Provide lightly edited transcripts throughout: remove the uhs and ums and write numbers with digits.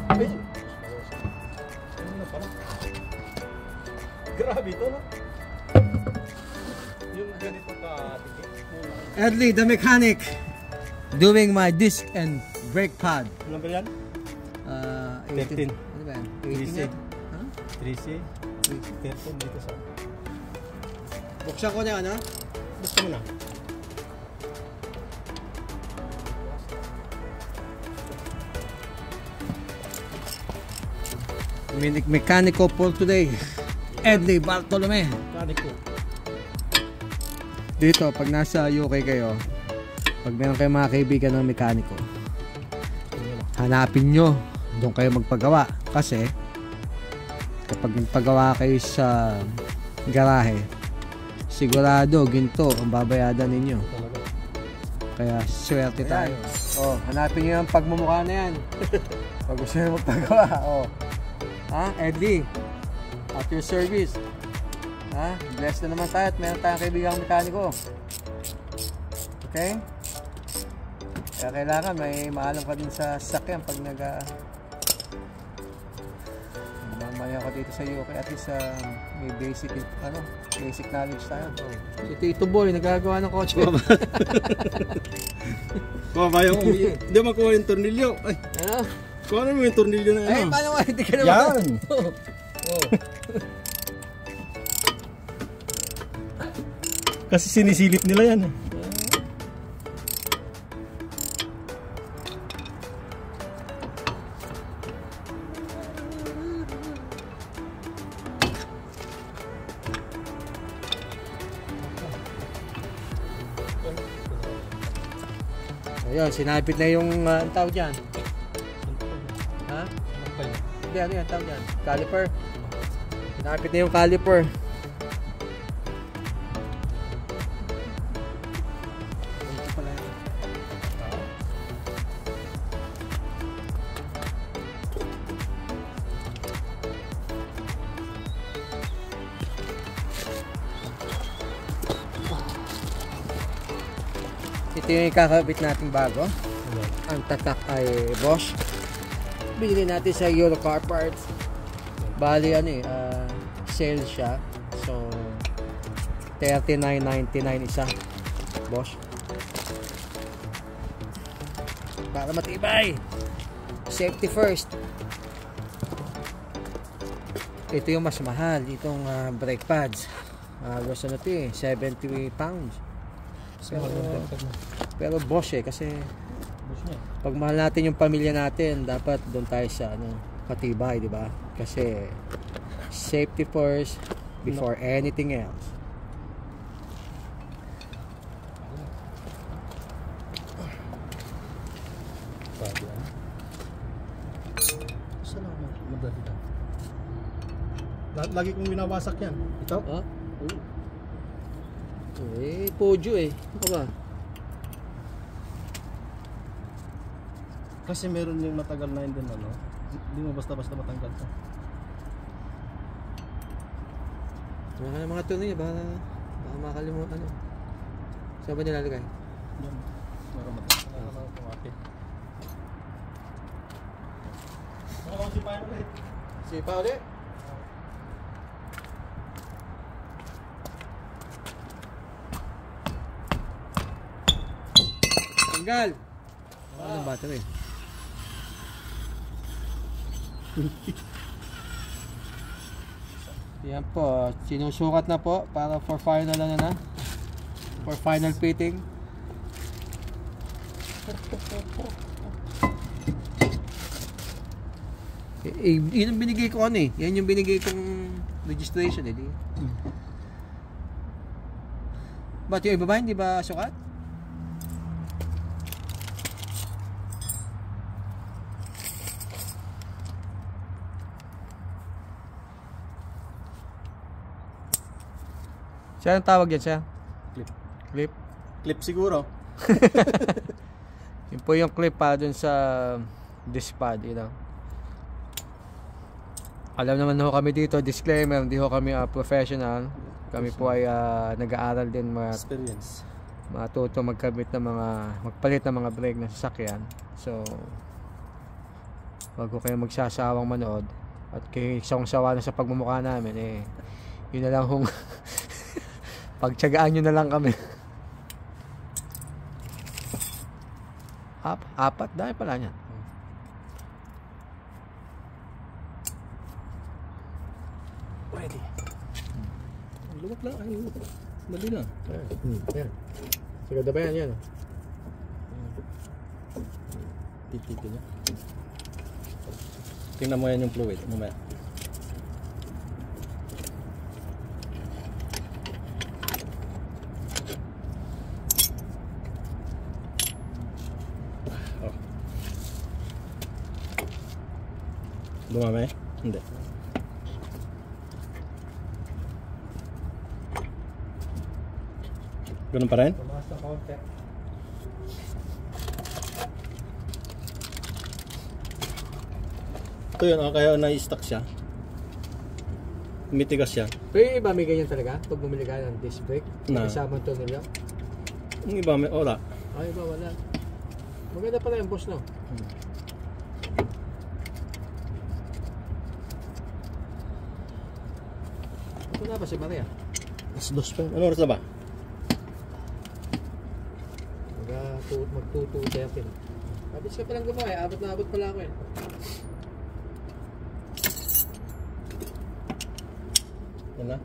Ay! Ano na pala? Grabe ito, no? Yung ganito ka, Edley, the mechanic, doing my disc and brake pad. Ano ba yan? 18. Ano ba yan? 18 yan? 3C? 13 dito sa... Buksan ko na ano? Buksan mo na. Mechanical for today, Edley Bartolome. Mechanical. Dito, pag nasa UK kayo, pag meron kayong mga kaibigan ng mekaniko, hanapin nyo, doon kayo magpagawa. Kasi, kapag magpagawa kayo sa garahe, sigurado, ginto ang babayadan ninyo. Kaya, swerte tayo. Oh, hanapin nyo yung pagmumukha na yan. Pag gusto nyo magpagawa, oh. Ha, Edley, at your service. Ha, blessed na naman tayo at meron tayong kaibigang mekaniko. Okay? Kaya kailangan may maalam ka din sa sasakyan pag mamaya ka dito sa UK at least may basic basic knowledge tayo. Si Tito Boy nagagawa ng kotse. Kuha yung hindi makuha yung tornilyo. Ay. Ano? Kuha mo yung tornilyo na ano. Ay, paano nga hindi ka naman? Yan! Oh. Kasi sinisilip nila yan. Ayun, sinapit na yung tawag dyan. Ha? Hindi, ano yan tawag dyan? Caliper. Sinapit na yung caliper. Ito yung kakabit natin bago. Ang tatak ay Bosch. Binili natin sa Euro Car Parts. Bali sale siya. So $39.99 isa. Bosch. Para matibay. Safety first. Ito yung mas mahal. Itong brake pads. Halos 70 pounds. Pero Bosch kasi pag mahal natin yung pamilya natin, dapat doon tayo sa patibay, di ba? Kasi safety first before anything else. Lagi kong binawasak yan. Ito? Huh? Podio ano ba? Kasi meron yung matagal na yun din hindi mo basta-basta matanggal to. Mga tool niya, baka makalimutan Saan ba nilalagay? Yan. Para matanggal. Sipain ulit. Sipa ulit? Tanggal! Ano battery? Yan po, sinusukat na po para for final for final fitting. Yun ang binigay ko yan yung binigay kong registration Ba't yung iba ba hindi ba sukat? Siya ang tawag yan siya? Clip? Clip siguro. Yun po yung clip dun sa disc pad, Alam naman ho kami dito, disclaimer, hindi ho kami professional. Kami po ay nag-aaral din experience. Matuto magpalit ng mga brake ng sasakyan. So Wag ko kayo magsasawang manood. At kayo sawang-sawa na sa pagmumukha namin eh. Yun na lang hong pagtiyagaan nyo na lang kami. Apat, dahil pala niyan. Ready. Luwag lang. Ay, luwag. Dali lang. Ayan. Sigada ba yan? Tititi niya. Tingnan mo yan yung fluid. Mamaya. Oh. Dumami? Hindi. Ganun pa rin? Tumaas na konti. Ito yun, kaya na-stuck siya. Mitigas siya. Pero yung iba may ganyan talaga? Pag bumili ka ng disc brake? Na. Kasama ito nila? Yung iba may wala. Ay, iba wala. Maganda pala yung boss, no? Ito na ba si Maria? Mas dos pa. Ano oras na ba? Magtututi akin. Abis ka palang gumawa eh. Abot na abot pala ako eh. Yan na.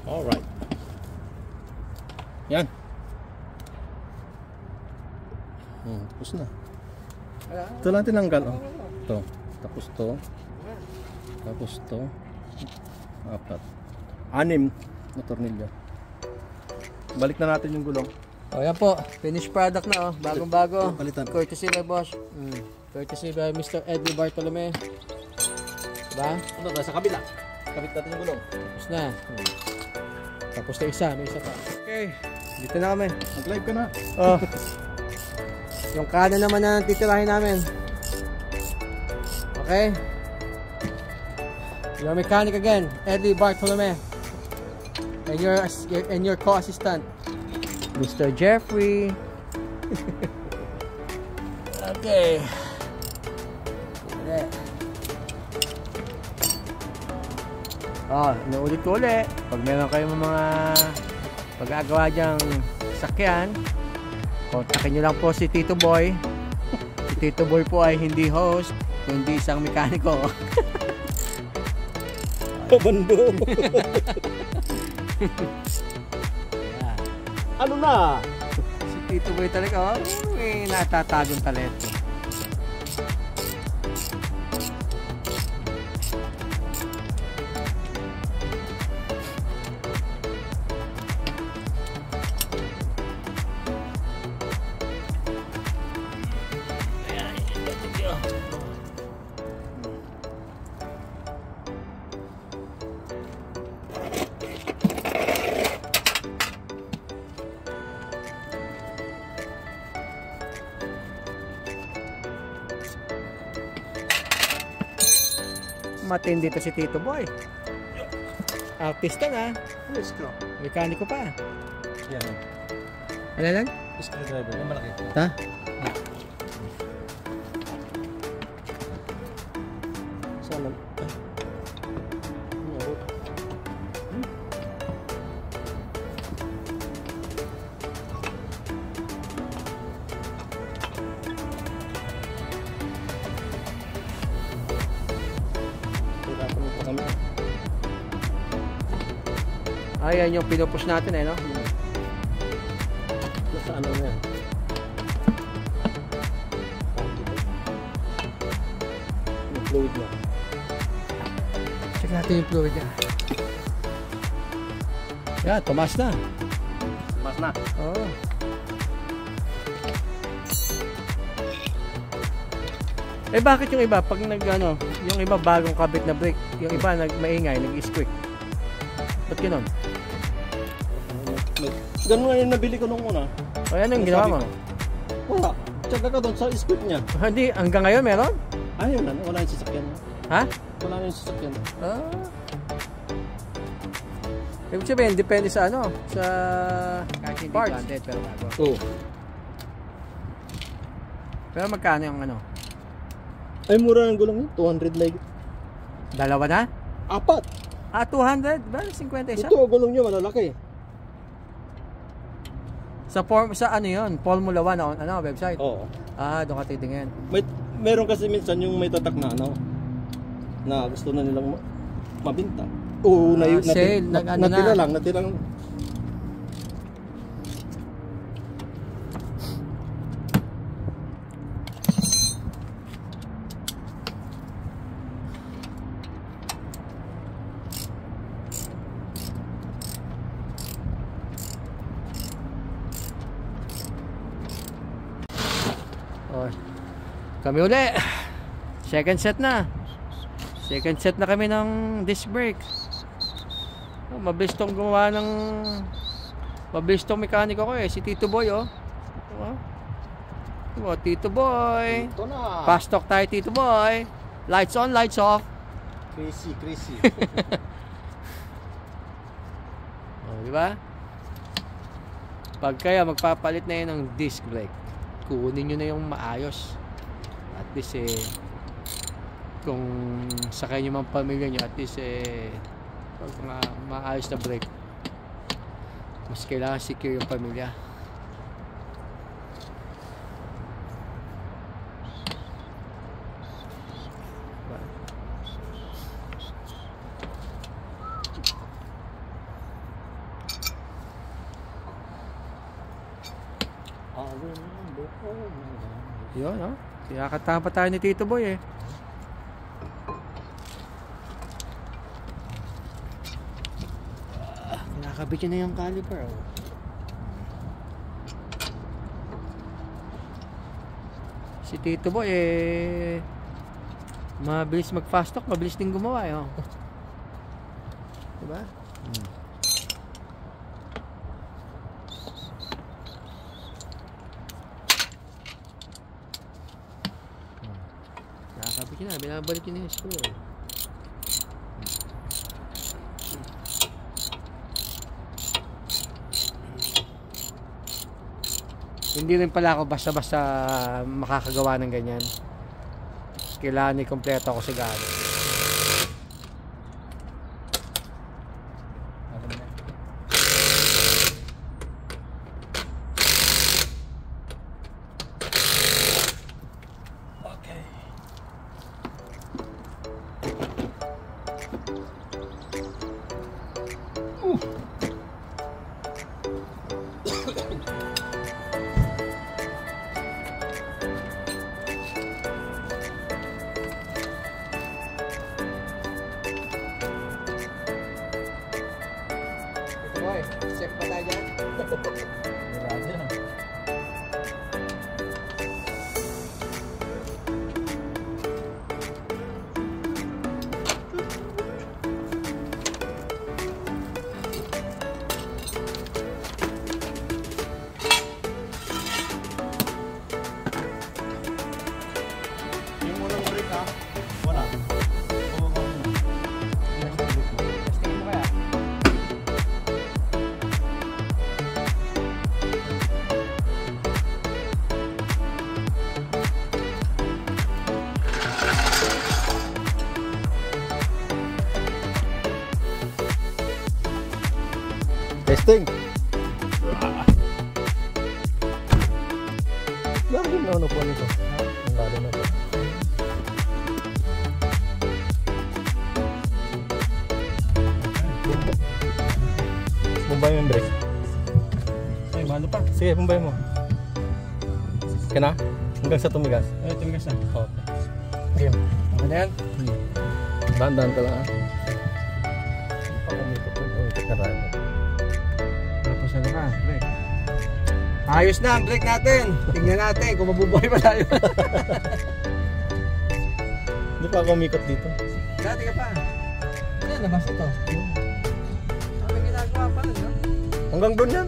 Alright. Yan. Tapos na. Ito lang tinanggal. Oh. Ito. Tapos to. Tapos to. 4. 6 na tornilyo. Balik na natin yung gulong. O yan po. Finished product na oh. Bagong-bago. Palitan. Courtesy by boss. Courtesy by Mr. Eddie Bartolome. Diba? Ano ba? Sa kabila. Kabit natin yung gulong. Tapos na. Tapos na isa. May isa pa. Okay. Dito na kami. Mag-live ka na. Oh. Yung kanan naman na titirahin namin. Okay. Your mechanic again, Eddie Bartolome. And your co-assistant, Mr. Jeffrey. Okay. Naulit ko ulit. Pag meron kayong mga pag-agawa dyang sakyan, kontakin nyo lang po si Tito Boy. Si Tito Boy po ay hindi host, kundi isang mekaniko. Kabando. Ano na? Si Tito Boy talaga, may natatagong talento. Matindi to si Tito Boy. Artista na. Yes, ko. Mekaniko pa. Yan. Ano lang? Screwdriver. Yung malaki. Ha? Sana. Ayan yung pinupush natin eh, no? Nasa ano na yan? Yung fluid na. Check natin yung fluid niya. Yan, tumas na. Mas na. Oo. Eh bakit yung iba pag nag-ano, yung iba bagong kabit na brake, yung iba maingay, nag-squeak. Ba't gano'n? Ganun nga yung nabili ko nung una. O yan yung ginawa mo. Wala. Tsaka ka doon sa scoop niya. Hindi, hanggang ngayon meron? Ayun na, wala yung sasakyan. Ha? Wala na yung sasakyan. Ah. Ibig sabihin, depende sa ano, sa Kahit hindi parts. branded, pero bago. Oo. Pero magkano yung ano? Ay, mura ng gulong yun. 200 like. Dalawa na? Apat. Ah, 200? Ba? 50 isa? Ito, gulong nyo, malalaki. Sa ano yun? Formula 1 on ano, website? Oo. Ah, doon ka titingin. Meron kasi minsan yung may tatak na ano, na gusto na nilang mabinta. Oo, sale, natira lang. Oh. Kami uli. Second set na. Second set na kami ng disc brake. Oh, mabilis tong gumawa ng mabilis tong mekaniko ko eh, si Tito Boy oh. Oh, Tito Boy. Ito na. Fast talk tayo Tito Boy. Lights on, lights off. Crazy. Oh, di ba? Pag kaya magpapalit na yun ng disc brake, kunin nyo na yung maayos. At least kung sakay nyo mang pamilya nyo, at least pag maayos na brake, mas kailangan secure yung pamilya. Yun, no? Kinakatahan pa tayo ni Tito Boy eh. Kinakabit yun na yung caliper oh. Si Tito Boy eh, mabilis mag fast talk, mabilis din gumawa eh oh. Diba? Nakakabit yun na, binabalik yun yung screw eh. Hindi rin pala ako basta-basta makakagawa ng ganyan. Kailangan i-kompleto ako sa gano'n. Check pa tayo dyan. Yung unang brake ha? Wala. Testingin mo kaya? Testing. Lalim na ano po nito. Ang lalim na po. Bumbay mo yung brake. Ay, malo pa. Sige, bumbay mo. Sige na? Hanggang sa tumigas. Ay, tumigas na. Okay. Game. Okay na yan? Dahan-dahan ka lang ha. Hindi pa kumikot mo. Kumikot na tayo. Tapos ano ka? Brake. Ayos na ang brake natin. Tingnan natin kung mabubuhay pa tayo. Hindi pa ako kumikot dito. Dati ka pa. Ano, labas ito. Ano ginagawa pa rin, no? Hanggang doon yan.